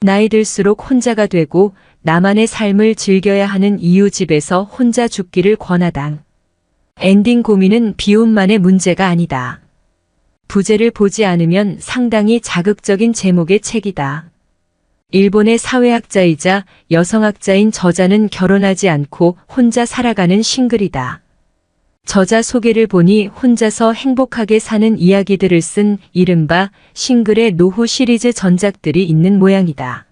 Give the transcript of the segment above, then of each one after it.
나이 들수록 혼자가 되고 나만의 삶을 즐겨야 하는 이유 집에서 혼자 죽기를 권하다. 엔딩 고민은 비혼만의 문제가 아니다. 부제를 보지 않으면 상당히 자극적인 제목의 책이다. 일본의 사회학자이자 여성학자인 저자는 결혼하지 않고 혼자 살아가는 싱글이다. 저자 소개를 보니 혼자서 행복하게 사는 이야기들을 쓴 이른바 싱글의 노후 시리즈 전작들이 있는 모양이다.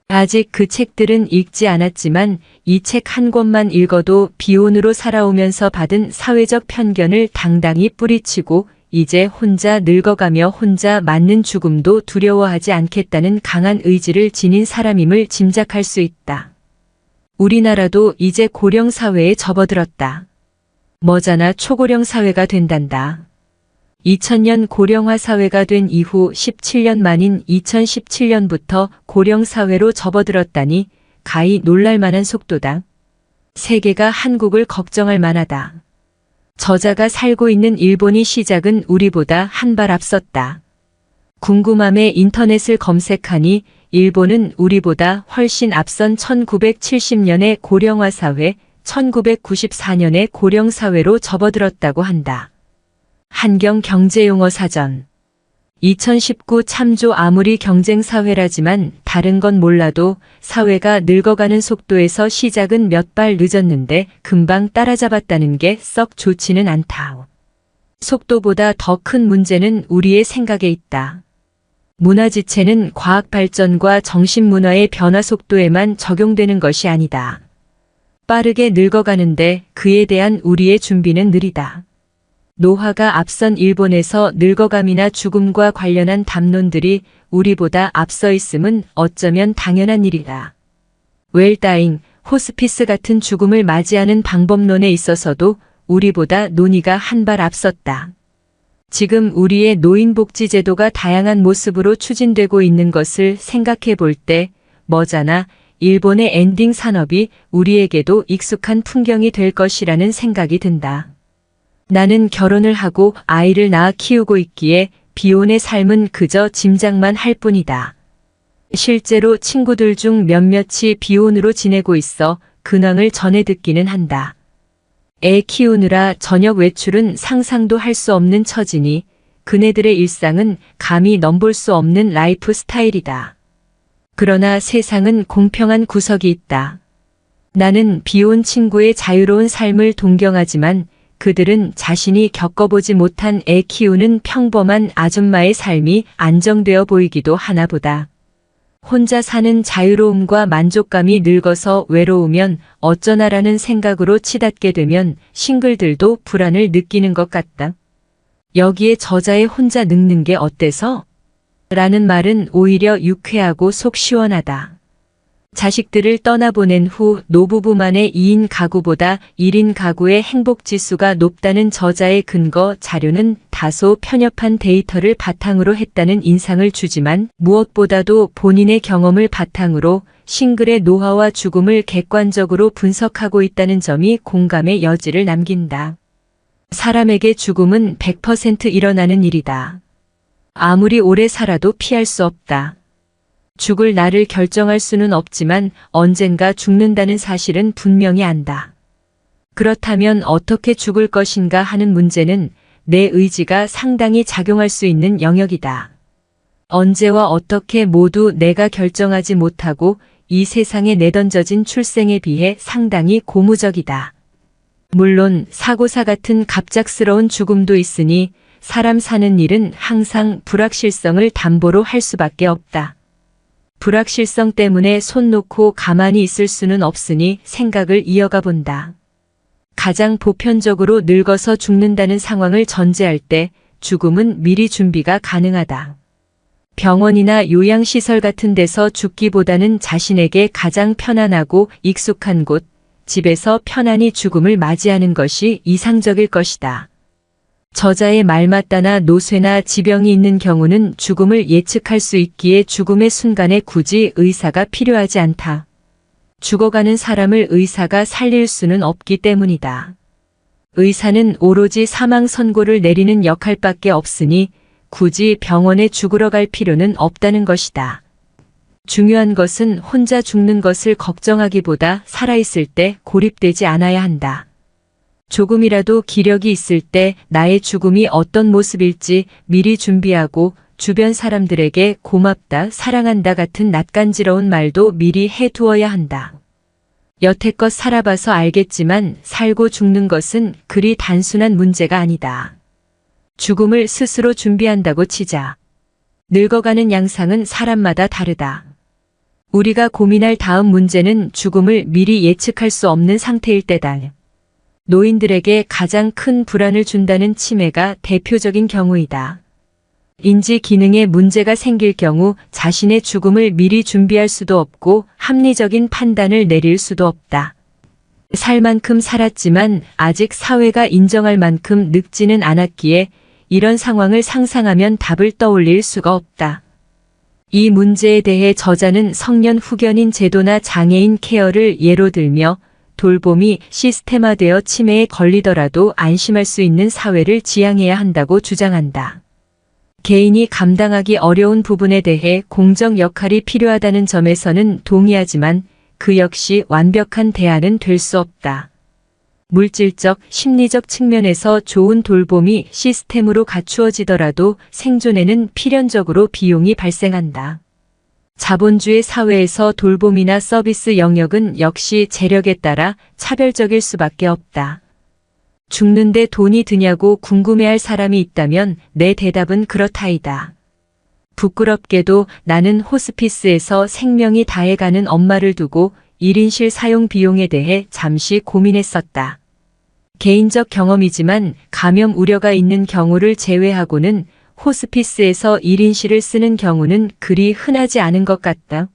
아직 그 책들은 읽지 않았지만 이 책 한 권만 읽어도 비혼으로 살아오면서 받은 사회적 편견을 당당히 뿌리치고 이제 혼자 늙어가며 혼자 맞는 죽음도 두려워하지 않겠다는 강한 의지를 지닌 사람임을 짐작할 수 있다. 우리나라도 이제 고령 사회에 접어들었다. 머자나 초고령 사회가 된단다. 2000년 고령화 사회가 된 이후 17년 만인 2017년부터 고령 사회로 접어들었다니 가히 놀랄만한 속도다. 세계가 한국을 걱정할 만하다. 저자가 살고 있는 일본이 시작은 우리보다 한 발 앞섰다. 궁금함에 인터넷을 검색하니 일본은 우리보다 훨씬 앞선 1970년의 고령화 사회, 1994년의 고령 사회로 접어들었다고 한다. 한경 경제용어 사전 2019 참조. 아무리 경쟁 사회라지만 다른 건 몰라도 사회가 늙어가는 속도에서 시작은 몇 발 늦었는데 금방 따라잡았다는 게 썩 좋지는 않다. 속도보다 더 큰 문제는 우리의 생각에 있다. 문화 지체는 과학 발전과 정신문화의 변화 속도에만 적용되는 것이 아니다. 빠르게 늙어가는데 그에 대한 우리의 준비는 느리다. 노화가 앞선 일본에서 늙어감이나 죽음과 관련한 담론들이 우리보다 앞서 있음은 어쩌면 당연한 일이다. 웰다잉, 호스피스 같은 죽음을 맞이하는 방법론에 있어서도 우리보다 논의가 한 발 앞섰다. 지금 우리의 노인복지제도가 다양한 모습으로 추진되고 있는 것을 생각해 볼 때 머자나 일본의 엔딩 산업이 우리에게도 익숙한 풍경이 될 것이라는 생각이 든다. 나는 결혼을 하고 아이를 낳아 키우고 있기에 비혼의 삶은 그저 짐작만 할 뿐이다. 실제로 친구들 중 몇몇이 비혼으로 지내고 있어 근황을 전해 듣기는 한다. 애 키우느라 저녁 외출은 상상도 할 수 없는 처지니 그네들의 일상은 감히 넘볼 수 없는 라이프 스타일이다. 그러나 세상은 공평한 구석이 있다. 나는 비혼 친구의 자유로운 삶을 동경하지만 그들은 자신이 겪어보지 못한 애 키우는 평범한 아줌마의 삶이 안정되어 보이기도 하나 보다. 혼자 사는 자유로움과 만족감이 늙어서 외로우면 어쩌나라는 생각으로 치닫게 되면 싱글들도 불안을 느끼는 것 같다. 여기에 저자의 혼자 늙는 게 어때서? 라는 말은 오히려 유쾌하고 속 시원하다. 자식들을 떠나보낸 후 노부부만의 2인 가구보다 1인 가구의 행복지수가 높다는 저자의 근거 자료는 다소 편협한 데이터를 바탕으로 했다는 인상을 주지만 무엇보다도 본인의 경험을 바탕으로 싱글의 노화와 죽음을 객관적으로 분석하고 있다는 점이 공감의 여지를 남긴다. 사람에게 죽음은 100% 일어나는 일이다. 아무리 오래 살아도 피할 수 없다. 죽을 날을 결정할 수는 없지만 언젠가 죽는다는 사실은 분명히 안다. 그렇다면 어떻게 죽을 것인가 하는 문제는 내 의지가 상당히 작용할 수 있는 영역이다. 언제와 어떻게 모두 내가 결정하지 못하고 이 세상에 내던져진 출생에 비해 상당히 고무적이다. 물론 사고사 같은 갑작스러운 죽음도 있으니 사람 사는 일은 항상 불확실성을 담보로 할 수밖에 없다. 불확실성 때문에 손 놓고 가만히 있을 수는 없으니 생각을 이어가 본다. 가장 보편적으로 늙어서 죽는다는 상황을 전제할 때 죽음은 미리 준비가 가능하다. 병원이나 요양시설 같은 데서 죽기보다는 자신에게 가장 편안하고 익숙한 곳, 집에서 편안히 죽음을 맞이하는 것이 이상적일 것이다. 저자의 말 맞다나 노쇠나 지병이 있는 경우는 죽음을 예측할 수 있기에 죽음의 순간에 굳이 의사가 필요하지 않다. 죽어가는 사람을 의사가 살릴 수는 없기 때문이다. 의사는 오로지 사망 선고를 내리는 역할밖에 없으니 굳이 병원에 죽으러 갈 필요는 없다는 것이다. 중요한 것은 혼자 죽는 것을 걱정하기보다 살아있을 때 고립되지 않아야 한다. 조금이라도 기력이 있을 때 나의 죽음이 어떤 모습일지 미리 준비하고 주변 사람들에게 고맙다, 사랑한다 같은 낯간지러운 말도 미리 해두어야 한다. 여태껏 살아봐서 알겠지만 살고 죽는 것은 그리 단순한 문제가 아니다. 죽음을 스스로 준비한다고 치자. 늙어가는 양상은 사람마다 다르다. 우리가 고민할 다음 문제는 죽음을 미리 예측할 수 없는 상태일 때다. 노인들에게 가장 큰 불안을 준다는 치매가 대표적인 경우이다. 인지 기능에 문제가 생길 경우 자신의 죽음을 미리 준비할 수도 없고 합리적인 판단을 내릴 수도 없다. 살 만큼 살았지만 아직 사회가 인정할 만큼 늙지는 않았기에 이런 상황을 상상하면 답을 떠올릴 수가 없다. 이 문제에 대해 저자는 성년 후견인 제도나 장애인 케어를 예로 들며 돌봄이 시스템화되어 치매에 걸리더라도 안심할 수 있는 사회를 지향해야 한다고 주장한다. 개인이 감당하기 어려운 부분에 대해 공적 역할이 필요하다는 점에서는 동의하지만 그 역시 완벽한 대안은 될 수 없다. 물질적, 심리적 측면에서 좋은 돌봄이 시스템으로 갖추어지더라도 생존에는 필연적으로 비용이 발생한다. 자본주의 사회에서 돌봄이나 서비스 영역은 역시 재력에 따라 차별적일 수밖에 없다. 죽는데 돈이 드냐고 궁금해할 사람이 있다면 내 대답은 그렇다이다. 부끄럽게도 나는 호스피스에서 생명이 다해가는 엄마를 두고 1인실 사용 비용에 대해 잠시 고민했었다. 개인적 경험이지만 감염 우려가 있는 경우를 제외하고는 호스피스에서 1인실을 쓰는 경우는 그리 흔하지 않은 것 같다.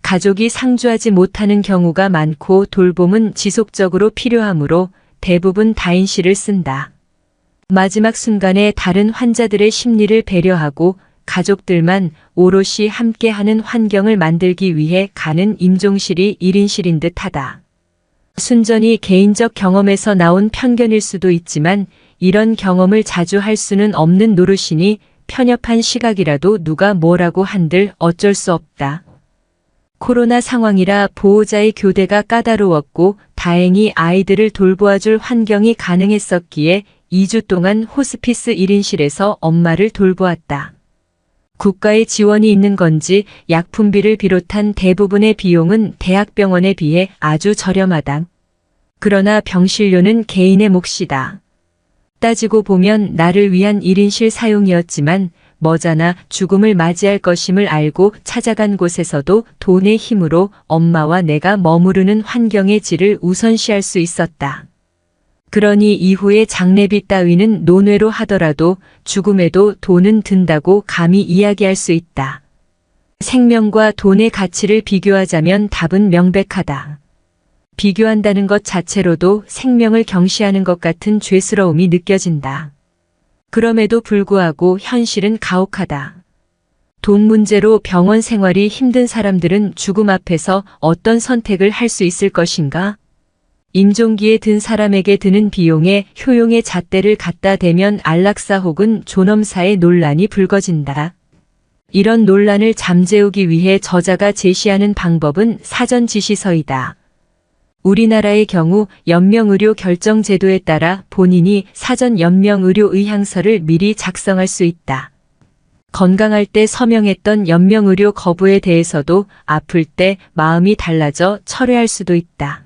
가족이 상주하지 못하는 경우가 많고 돌봄은 지속적으로 필요하므로 대부분 다인실을 쓴다. 마지막 순간에 다른 환자들의 심리를 배려하고 가족들만 오롯이 함께하는 환경을 만들기 위해 가는 임종실이 1인실인 듯하다. 순전히 개인적 경험에서 나온 편견일 수도 있지만 이런 경험을 자주 할 수는 없는 노릇이니 편협한 시각이라도 누가 뭐라고 한들 어쩔 수 없다. 코로나 상황이라 보호자의 교대가 까다로웠고 다행히 아이들을 돌보아줄 환경이 가능했었기에 2주 동안 호스피스 1인실에서 엄마를 돌보았다. 국가의 지원이 있는 건지 약품비를 비롯한 대부분의 비용은 대학병원에 비해 아주 저렴하다. 그러나 병실료는 개인의 몫이다. 따지고 보면 나를 위한 1인실 사용이었지만 머지않아 죽음을 맞이할 것임을 알고 찾아간 곳에서도 돈의 힘으로 엄마와 내가 머무르는 환경의 질을 우선시할 수 있었다. 그러니 이후에 장례비 따위는 논외로 하더라도 죽음에도 돈은 든다고 감히 이야기할 수 있다. 생명과 돈의 가치를 비교하자면 답은 명백하다. 비교한다는 것 자체로도 생명을 경시하는 것 같은 죄스러움이 느껴진다. 그럼에도 불구하고 현실은 가혹하다. 돈 문제로 병원 생활이 힘든 사람들은 죽음 앞에서 어떤 선택을 할 수 있을 것인가? 임종기에 든 사람에게 드는 비용에 효용의 잣대를 갖다 대면 안락사 혹은 존엄사의 논란이 불거진다. 이런 논란을 잠재우기 위해 저자가 제시하는 방법은 사전 지시서이다. 우리나라의 경우 연명의료 결정제도에 따라 본인이 사전 연명의료 의향서를 미리 작성할 수 있다. 건강할 때 서명했던 연명의료 거부에 대해서도 아플 때 마음이 달라져 철회할 수도 있다.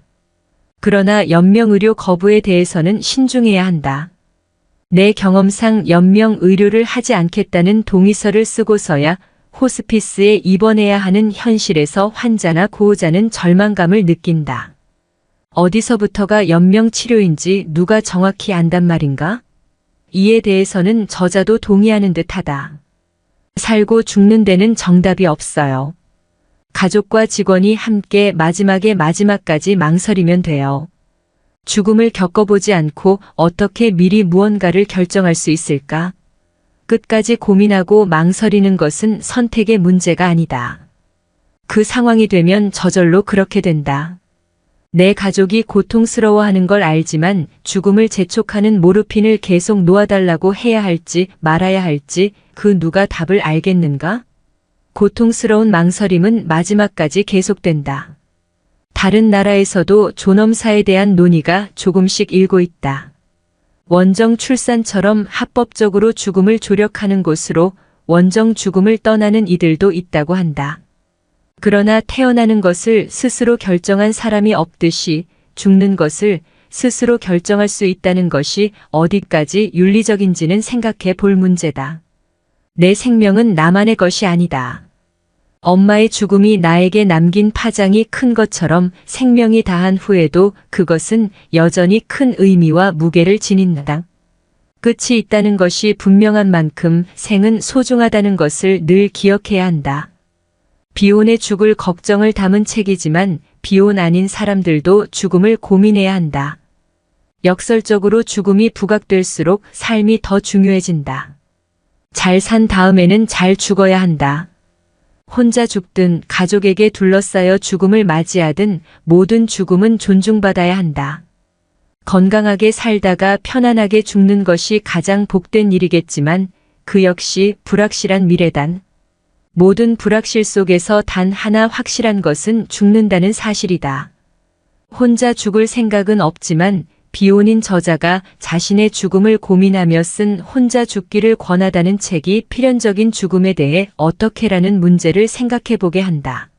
그러나 연명의료 거부에 대해서는 신중해야 한다. 내 경험상 연명의료를 하지 않겠다는 동의서를 쓰고서야 호스피스에 입원해야 하는 현실에서 환자나 고호자는 절망감을 느낀다. 어디서부터가 연명치료인지 누가 정확히 안단 말인가? 이에 대해서는 저자도 동의하는 듯하다. 살고 죽는 데는 정답이 없어요. 가족과 직원이 함께 마지막까지 망설이면 돼요. 죽음을 겪어보지 않고 어떻게 미리 무언가를 결정할 수 있을까? 끝까지 고민하고 망설이는 것은 선택의 문제가 아니다. 그 상황이 되면 저절로 그렇게 된다. 내 가족이 고통스러워하는 걸 알지만 죽음을 재촉하는 모르핀을 계속 놓아달라고 해야 할지 말아야 할지 그 누가 답을 알겠는가? 고통스러운 망설임은 마지막까지 계속된다. 다른 나라에서도 존엄사에 대한 논의가 조금씩 일고 있다. 원정 출산처럼 합법적으로 죽음을 조력하는 곳으로 원정 죽음을 떠나는 이들도 있다고 한다. 그러나 태어나는 것을 스스로 결정한 사람이 없듯이 죽는 것을 스스로 결정할 수 있다는 것이 어디까지 윤리적인지는 생각해 볼 문제다. 내 생명은 나만의 것이 아니다. 엄마의 죽음이 나에게 남긴 파장이 큰 것처럼 생명이 다한 후에도 그것은 여전히 큰 의미와 무게를 지닌다. 끝이 있다는 것이 분명한 만큼 생은 소중하다는 것을 늘 기억해야 한다. 비혼의 죽을 걱정을 담은 책이지만 비혼 아닌 사람들도 죽음을 고민해야 한다. 역설적으로 죽음이 부각될수록 삶이 더 중요해진다. 잘 산 다음에는 잘 죽어야 한다. 혼자 죽든 가족에게 둘러싸여 죽음을 맞이하든 모든 죽음은 존중받아야 한다. 건강하게 살다가 편안하게 죽는 것이 가장 복된 일이겠지만 그 역시 불확실한 미래단. 모든 불확실 속에서 단 하나 확실한 것은 죽는다는 사실이다. 혼자 죽을 생각은 없지만 비혼인 저자가 자신의 죽음을 고민하며 쓴 혼자 죽기를 권하다는 책이 필연적인 죽음에 대해 어떻게라는 문제를 생각해보게 한다.